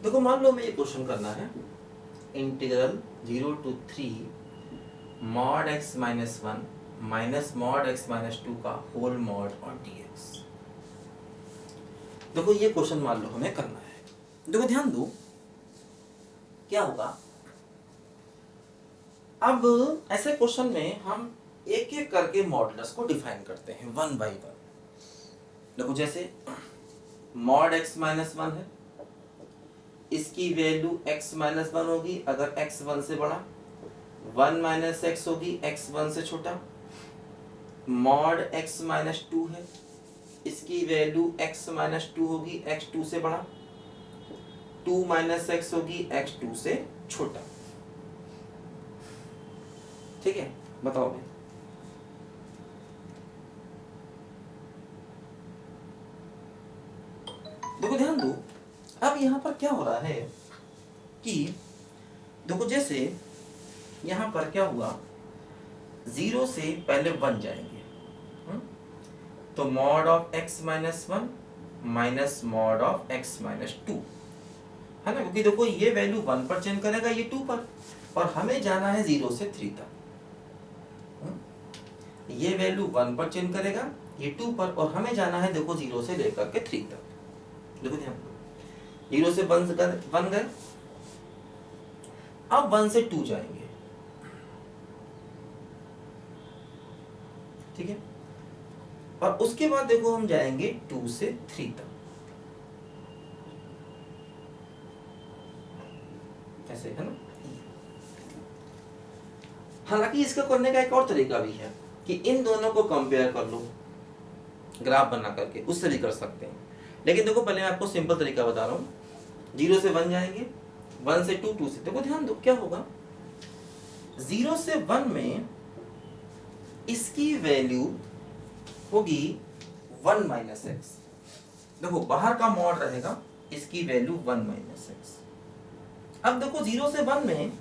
देखो मान लो हमें ये क्वेश्चन करना है, integral 0 to 3 mod x minus 1 minus mod x minus 2 का होल मॉड और dx। देखो ये क्वेश्चन मान लो हमें करना है। देखो ध्यान दो क्या होगा। अब ऐसे क्वेश्चन में हम एक एक करके मॉडुलस को डिफाइन करते हैं वन बाय वन। देखो जैसे मॉड x माइनस 1 है, इसकी वैल्यू x माइनस 1 होगी अगर x 1 से बड़ा, 1 माइनस एक्स होगी x 1 से छोटा। मॉड x माइनस 2 है, इसकी वैल्यू x माइनस 2 होगी x 2 से बड़ा, 2 माइनस एक्स होगी x 2 से छोटा। ठीक है, बताओ भाई। देखो ध्यान दो, अब यहाँ पर क्या हो रहा है कि देखो जैसे यहाँ पर क्या हुआ, 0 से पहले 1 जाएंगे, तो mod of x minus 1 minus mod of x minus 2 है ना, क्योंकि देखो ये वैल्यू 1 पर चेंज करेगा, ये 2 पर, और हमें जाना है 0 से 3 तक। ये वैल्यू 1 पर चेंज करेगा, ये 2 पर, और हमें जाना है देखो 0 से लेकर के 3 तक। देखो ध्यान, 0 से 1 गए, अब 1 से 2 जाएंगे। ठीक है, और उसके बाद देखो हम जाएंगे 2 से 3 तक, ऐसे है ना। हालांकि इसका करने का एक और तरीका भी है कि इन दोनों को कंपेयर कर लो ग्राफ बना करके, उससे भी कर सकते हैं। लेकिन देखो पहले मैं आपको सिंपल तरीका बता रहा हूं। 0 से 1 जाएंगे, 1 से 2, 2 से, देखो ध्यान दो क्या होगा। 0 से 1 में इसकी वैल्यू होगी 1 माइनस एक्स। देखो बाहर का मॉड रहेगा, इसकी वैल्यू 1 माइनस एक्स। अब देखो 0 से 1 में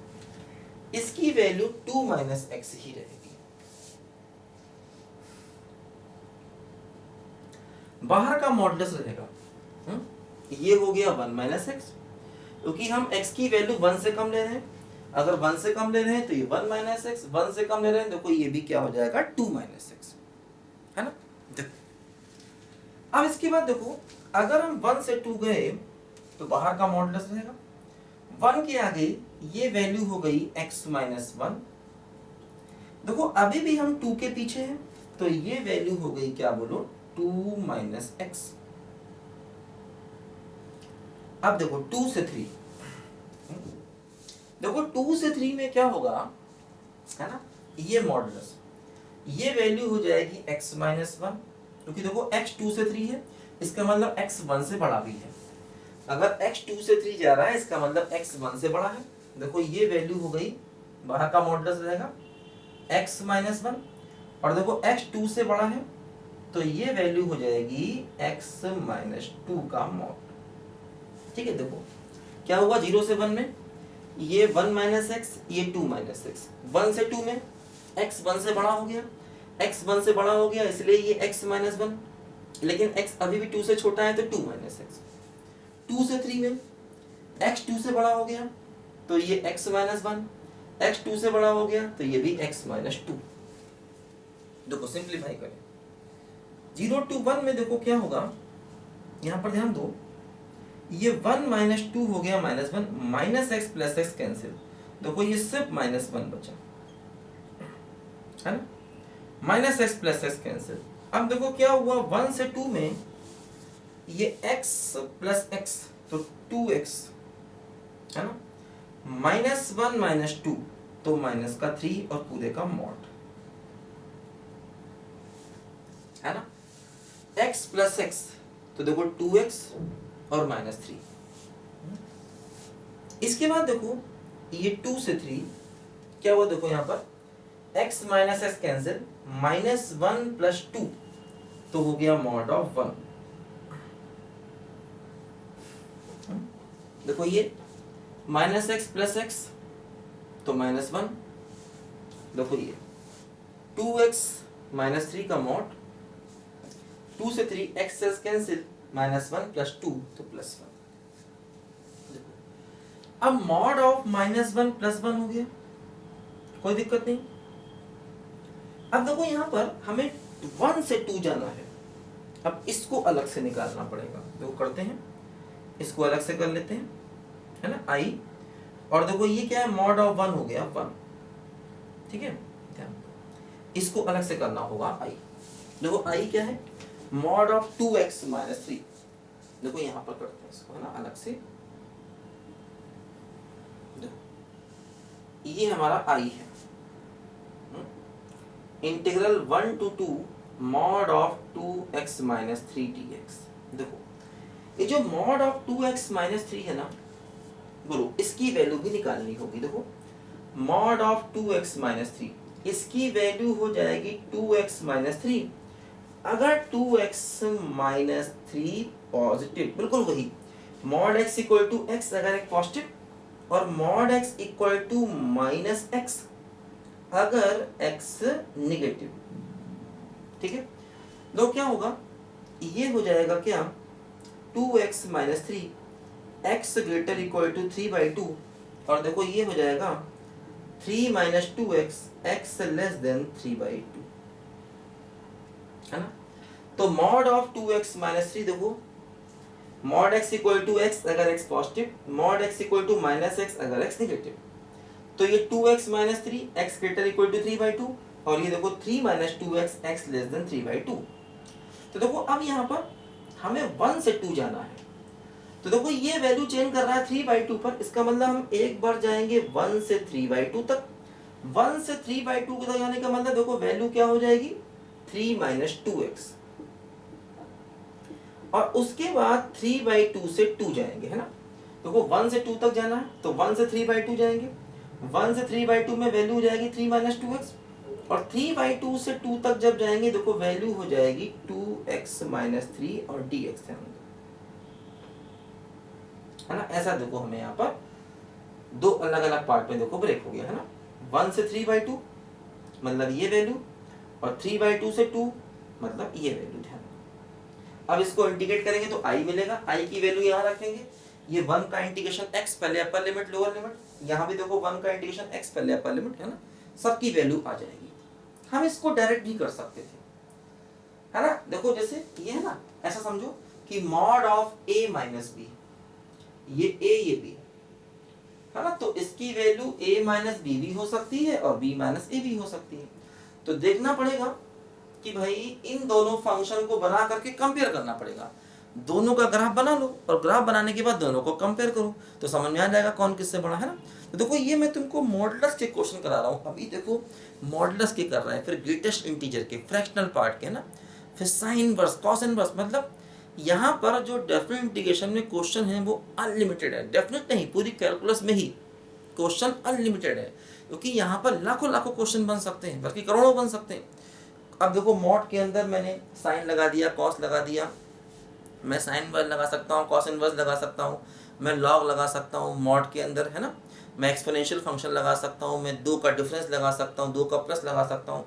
इसकी वैल्यू 2 माइनस एक्स ही रहेगी। बाहर का मॉडुलस रहेगा, ये हो गया 1 माइनस एक्स, क्योंकि हम x की वैल्यू 1 से कम ले रहे हैं। अगर 1 से कम ले रहे हैं तो ये 1 माइनस एक्स, 1 से कम ले रहे हैं देखो ये भी क्या हो जाएगा 2 माइनस एक्स, है ना। देखो अब इसके बाद देखो, अगर हम 1 से 2 गए तो बाहर का मॉडुलस रहेगा, 1 के आगे ये वैल्यू हो गई x माइनस 1। देखो अभी भी हम 2 के पीछे हैं, तो ये वैल्यू हो गई क्या बोलो 2 माइनस एक्स। अब देखो 2 से 3, देखो 2 से 3 में क्या होगा, है ना, ये मॉडुलस, ये वैल्यू हो जाएगी x माइनस 1, क्योंकि देखो x 2 से 3 है, इसका मतलब x 1 से बड़ा भी है। अगर x 2 से 3 जा रहा है, इसका मतलब x 1 से बड़ा है। देखो ये वैल्यू हो गई, बाहर का मॉडुलस रहेगा x माइनस 1, और देखो x 2 से बड़ा है, तो ये वैल्यू हो जाएगी x माइनस 2 का मॉड। ठीक है, देखो क्या हुआ 0 से 1 में ये 1 माइनस एक्स, ये 2 माइनस एक्स, 1 से 2 में x 1 से बड़ा हो गया, x 1 से बड़ा हो गया इसलिए ये x माइनस 1, लेकिन x अभी भी 2 से छोटा है तो 2 माइनस एक्स। 2 से 3 में x 2 से बड़ा हो गया तो ये x माइनस 1, x 2 से बड़ा हो गया तो ये भी x माइनस 2। देखो सिंप्लीफाई करें, 0 to 1 में देखो क्या होगा, यहां पर ध्यान दो, ये 1 माइनस 2 हो गया minus 1, minus x plus x cancel, देखो ये सिर्फ माइनस 1 बचा, है ना, minus x plus x cancel. अब देखो क्या हुआ 1 से 2 में ये x प्लस एक्स तो 2x, है ना, माइनस 1 माइनस 2 तो माइनस का 3 और पूरे का मॉड, है ना, x प्लस एक्स तो देखो 2x और माइनस 3। इसके बाद देखो ये 2 से 3 क्या हुआ, देखो यहां पर x minus x cancel, minus 1 plus 2 तो हो गया मॉड ऑफ 1। देखो ये माइनस एक्स प्लस एक्स तो माइनस 1, देखो ये 2x माइनस 3 का मॉड, 2 से 3 एक्स कैंसिल, माइनस 1 प्लस 2 तो प्लस 1। अब मॉड ऑफ -1 + 1 हो गया, कोई दिक्कत नहीं। अब देखो यहाँ पर हमें 1 से 2 जाना है, अब इसको अलग से निकालना पड़ेगा। देखो करते हैं, इसको अलग से कर लेते हैं, है ना, i। और देखो ये क्या है, मॉड ऑफ 1 हो गया 1, ठीक है। इसको अलग से करना होगा i। देखो i क्या है, मॉड ऑफ 2x - 3। देखो यहाँ पर करते हैं इसको, है ना, अलग से। देखो ये हमारा i है, integral 1 to 2 mod of 2x - 3 dx। देखो ये जो मॉड ऑफ 2x - 3 है ना, बोलो इसकी वैल्यू भी निकालनी होगी। देखो मॉड ऑफ 2x - 3, इसकी वैल्यू हो जाएगी 2x - 3। अगर 2x - 3 पॉजिटिव, बिल्कुल वही मॉड x = x अगर एक पॉजिटिव, और मॉड x = -x अगर x निगेटिव, ठीक है। तो क्या होगा, ये हो जाएगा क्या, 2x - 3 x > 3/2, और देखो ये हो जाएगा 3 - 2x x < 3/2, है ना। तो मॉड ऑफ 2x - 3, देखो मॉड x = x अगर x positive, mod x = -x अगर x निगेटिव। तो ये 2x - 3 x > 3/2, और ये देखो 3 - 2x x < 3/2। तो देखो अब यहाँ पर हमें 1 से 2 जाना है, तो देखो ये वैल्यू चेंज कर रहा है 3/2 पर, इसका मतलब हम एक बार जाएंगे 1 से 3/2 तक। 1 से 3/2 तक जाने का मतलब देखो वैल्यू क्या हो जाएगी, 3 - 2x, और उसके बाद 3/2 से 2 जाएंगे, है ना। देखो 1 से 2 तक जाना है, तो 1 से 3/2 जाएंगे, 1 से 3/2 में वैल्यू हो जाएगी 3 - 2x, और 3/2 से 2 तक जब जाएंगे देखो वैल्यू हो जाएगी 2x - 3 और dx, है ना। ऐसा देखो हमें यहाँ पर दो अलग अलग पार्ट में देखो ब्रेक हो गया, है ना। 1 से 3/2 मतलब ये वैल्यू, और 3/2 से 2 मतलब ये वैल्यू, ध्यान। अब इसको इंटीग्रेट करेंगे तो i मिलेगा, i की वैल्यू यहाँ रखेंगे, ये 1 का इंटीग्रेशन x पहले अपर लिमिट लोअर लिमिट, यहाँ भी देखो 1 का इंटीग्रेशन x पहले अपर लिमिट, है ना, सबकी वैल्यू आ जाएगी। हम इसको डायरेक्ट भी कर सकते थे, है ना। देखो जैसे ये है ना, ऐसा समझो कि मॉड ऑफ a - b, ये a ये b, है ना, तो इसकी वैल्यू a - b भी हो सकती है और b - a भी हो सकती है। तो देखना पड़ेगा कि भाई इन दोनों फंक्शन को बना करके कंपेयर करना पड़ेगा, दोनों का ग्राफ बना लो, और ग्राफ बनाने के बाद दोनों को कंपेयर करो, तो समझ में आ जाएगा कौन किससे बड़ा, है ना। तो देखो ये मैं तुमको मॉडुलस के क्वेश्चन करा रहा हूँ, अभी देखो मॉडुलस के कर रहे हैं, फिर ग्रेटेस्ट इंटीजर के, फ्रैक्शनल पार्ट के ना, फिर साइन इनवर्स, कॉस इनवर्स, मतलब यहाँ पर जो डेफिनेट इंटीग्रेशन में क्वेश्चन है वो अनलिमिटेड है, डेफिनेट नहीं, पूरी कैलकुलस में ही क्वेश्चन अनलिमिटेड है, क्योंकि यहाँ पर लाखों लाखों क्वेश्चन बन सकते हैं, बल्कि करोड़ों बन सकते हैं। अब देखो मॉड के अंदर मैंने साइन लगा दिया, कॉस लगा दिया, मैं साइन इनवर्स लगा सकता हूँ, कॉस इनवर्स लगा सकता हूँ, मैं लॉग लगा सकता हूँ मॉड के अंदर, है ना, मैं एक्सपोनेंशियल फंक्शन लगा सकता हूँ, मैं 2 का डिफरेंस लगा सकता हूँ, 2 का प्लस लगा सकता हूँ,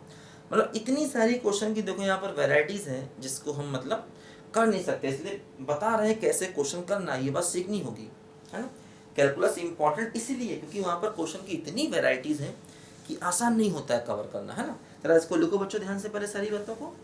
मतलब इतनी सारी क्वेश्चन की देखो यहाँ पर वैरायटीज़ हैं जिसको हम मतलब कर नहीं सकते, इसलिए बता रहे हैं कैसे क्वेश्चन करना, ये बात सीखनी होगी, है ना। कैलकुलस इंपॉर्टेंट इसीलिए क्योंकि वहाँ पर क्वेश्चन की इतनी वैरायटीज़ हैं कि आसान नहीं होता है कवर करना, है ना। जरा इसको लिखो बच्चों ध्यान से पहले सारी बातों को।